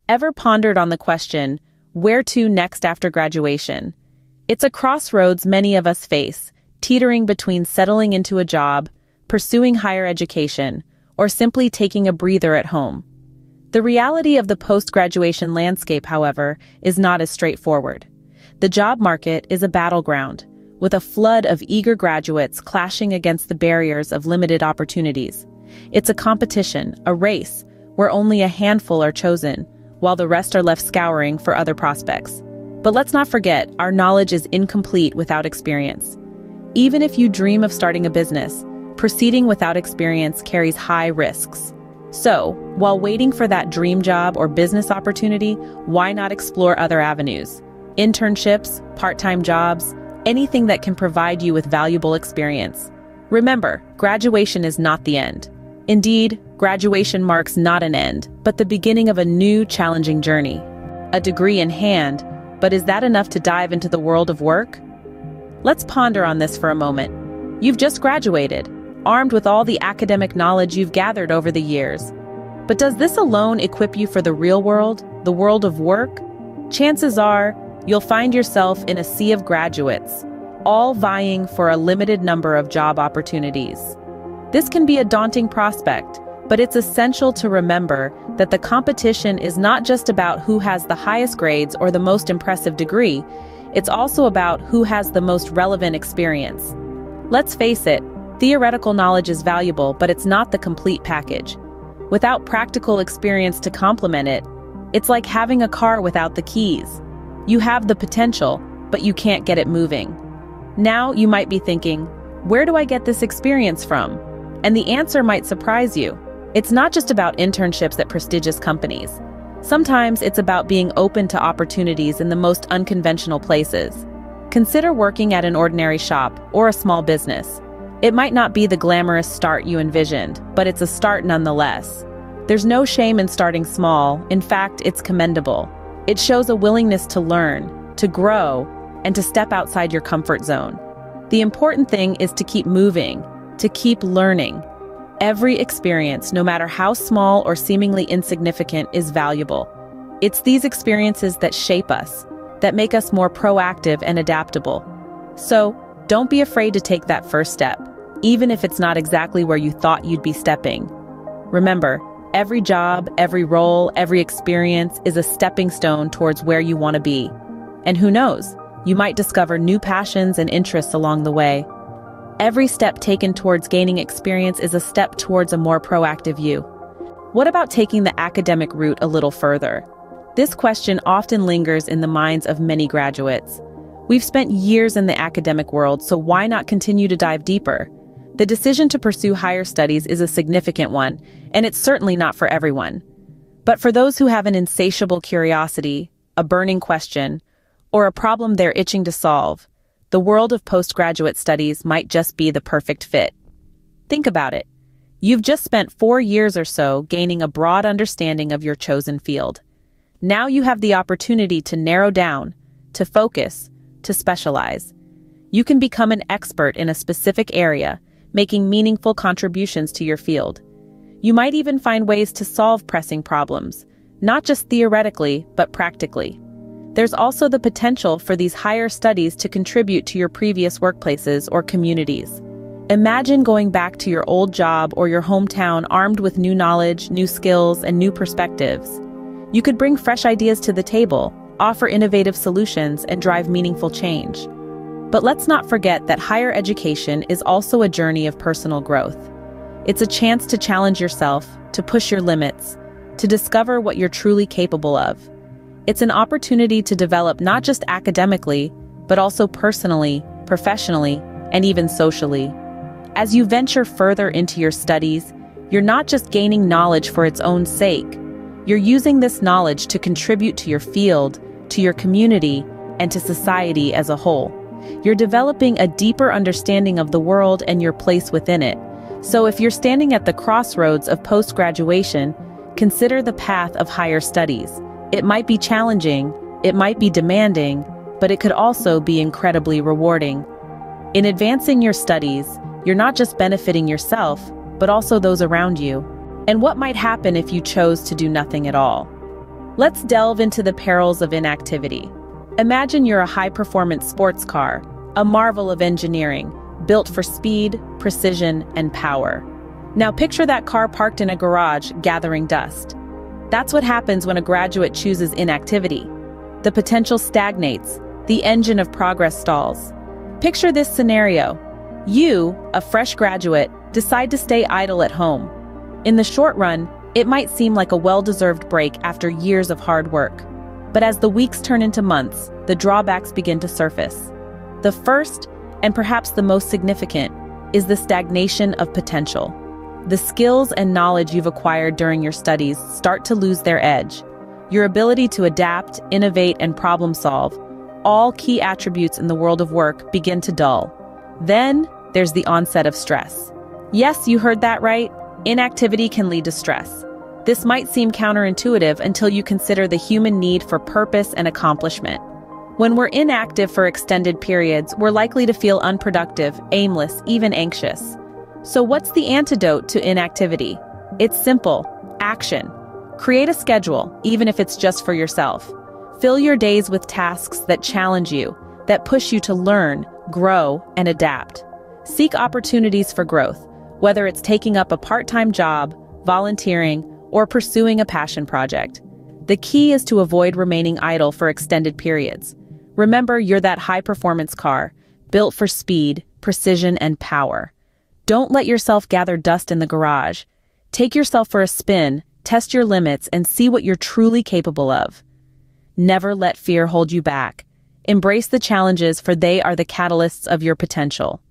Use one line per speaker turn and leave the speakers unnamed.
Ever pondered on the question, where to next after graduation? It's a crossroads many of us face, teetering between settling into a job, pursuing higher education, or simply taking a breather at home. The reality of the post-graduation landscape, however, is not as straightforward. The job market is a battleground, with a flood of eager graduates clashing against the barriers of limited opportunities. It's a competition, a race, where only a handful are chosen, while the rest are left scouring for other prospects. But let's not forget, our knowledge is incomplete without experience. Even if you dream of starting a business, proceeding without experience carries high risks. So, while waiting for that dream job or business opportunity, why not explore other avenues? Internships, part-time jobs, anything that can provide you with valuable experience. Remember, graduation is not the end. Indeed, graduation marks not an end, but the beginning of a new, challenging journey. A degree in hand, but is that enough to dive into the world of work? Let's ponder on this for a moment. You've just graduated, armed with all the academic knowledge you've gathered over the years. But does this alone equip you for the real world, the world of work? Chances are, you'll find yourself in a sea of graduates, all vying for a limited number of job opportunities. This can be a daunting prospect, but it's essential to remember that the competition is not just about who has the highest grades or the most impressive degree, it's also about who has the most relevant experience. Let's face it, theoretical knowledge is valuable, but it's not the complete package. Without practical experience to complement it, it's like having a car without the keys. You have the potential, but you can't get it moving. Now you might be thinking, where do I get this experience from? And the answer might surprise you. It's not just about internships at prestigious companies. Sometimes it's about being open to opportunities in the most unconventional places. Consider working at an ordinary shop or a small business. It might not be the glamorous start you envisioned, but it's a start nonetheless. There's no shame in starting small. In fact, it's commendable. It shows a willingness to learn, to grow, and to step outside your comfort zone. The important thing is to keep moving, to keep learning. Every experience, no matter how small or seemingly insignificant, is valuable. It's these experiences that shape us, that make us more proactive and adaptable. So, don't be afraid to take that first step, even if it's not exactly where you thought you'd be stepping. Remember, every job, every role, every experience is a stepping stone towards where you want to be. And who knows, you might discover new passions and interests along the way. Every step taken towards gaining experience is a step towards a more proactive you. What about taking the academic route a little further? This question often lingers in the minds of many graduates. We've spent years in the academic world, so why not continue to dive deeper? The decision to pursue higher studies is a significant one, and it's certainly not for everyone. But for those who have an insatiable curiosity, a burning question, or a problem they're itching to solve, the world of postgraduate studies might just be the perfect fit. Think about it. You've just spent 4 years or so gaining a broad understanding of your chosen field. Now you have the opportunity to narrow down, to focus, to specialize. You can become an expert in a specific area, making meaningful contributions to your field. You might even find ways to solve pressing problems, not just theoretically, but practically. There's also the potential for these higher studies to contribute to your previous workplaces or communities. Imagine going back to your old job or your hometown armed with new knowledge, new skills, and new perspectives. You could bring fresh ideas to the table, offer innovative solutions, and drive meaningful change. But let's not forget that higher education is also a journey of personal growth. It's a chance to challenge yourself, to push your limits, to discover what you're truly capable of. It's an opportunity to develop not just academically, but also personally, professionally, and even socially. As you venture further into your studies, you're not just gaining knowledge for its own sake. You're using this knowledge to contribute to your field, to your community, and to society as a whole. You're developing a deeper understanding of the world and your place within it. So if you're standing at the crossroads of post-graduation, consider the path of higher studies. It might be challenging, it might be demanding, but it could also be incredibly rewarding. In advancing your studies, you're not just benefiting yourself, but also those around you. And what might happen if you chose to do nothing at all? Let's delve into the perils of inactivity. Imagine you're a high-performance sports car, a marvel of engineering, built for speed, precision, and power. Now picture that car parked in a garage, gathering dust. That's what happens when a graduate chooses inactivity. The potential stagnates, the engine of progress stalls. Picture this scenario. You, a fresh graduate, decide to stay idle at home. In the short run, it might seem like a well-deserved break after years of hard work. But as the weeks turn into months, the drawbacks begin to surface. The first, and perhaps the most significant, is the stagnation of potential. The skills and knowledge you've acquired during your studies start to lose their edge. Your ability to adapt, innovate, and problem solve, all key attributes in the world of work, begin to dull. Then, there's the onset of stress. Yes, you heard that right. Inactivity can lead to stress. This might seem counterintuitive until you consider the human need for purpose and accomplishment. When we're inactive for extended periods, we're likely to feel unproductive, aimless, even anxious. So what's the antidote to inactivity? It's simple: action. Create a schedule, even if it's just for yourself. Fill your days with tasks that challenge you, that push you to learn, grow, and adapt. Seek opportunities for growth, whether it's taking up a part-time job, volunteering, or pursuing a passion project. The key is to avoid remaining idle for extended periods. Remember, you're that high-performance car, built for speed, precision, and power. Don't let yourself gather dust in the garage. Take yourself for a spin, test your limits, and see what you're truly capable of. Never let fear hold you back. Embrace the challenges, for they are the catalysts of your potential.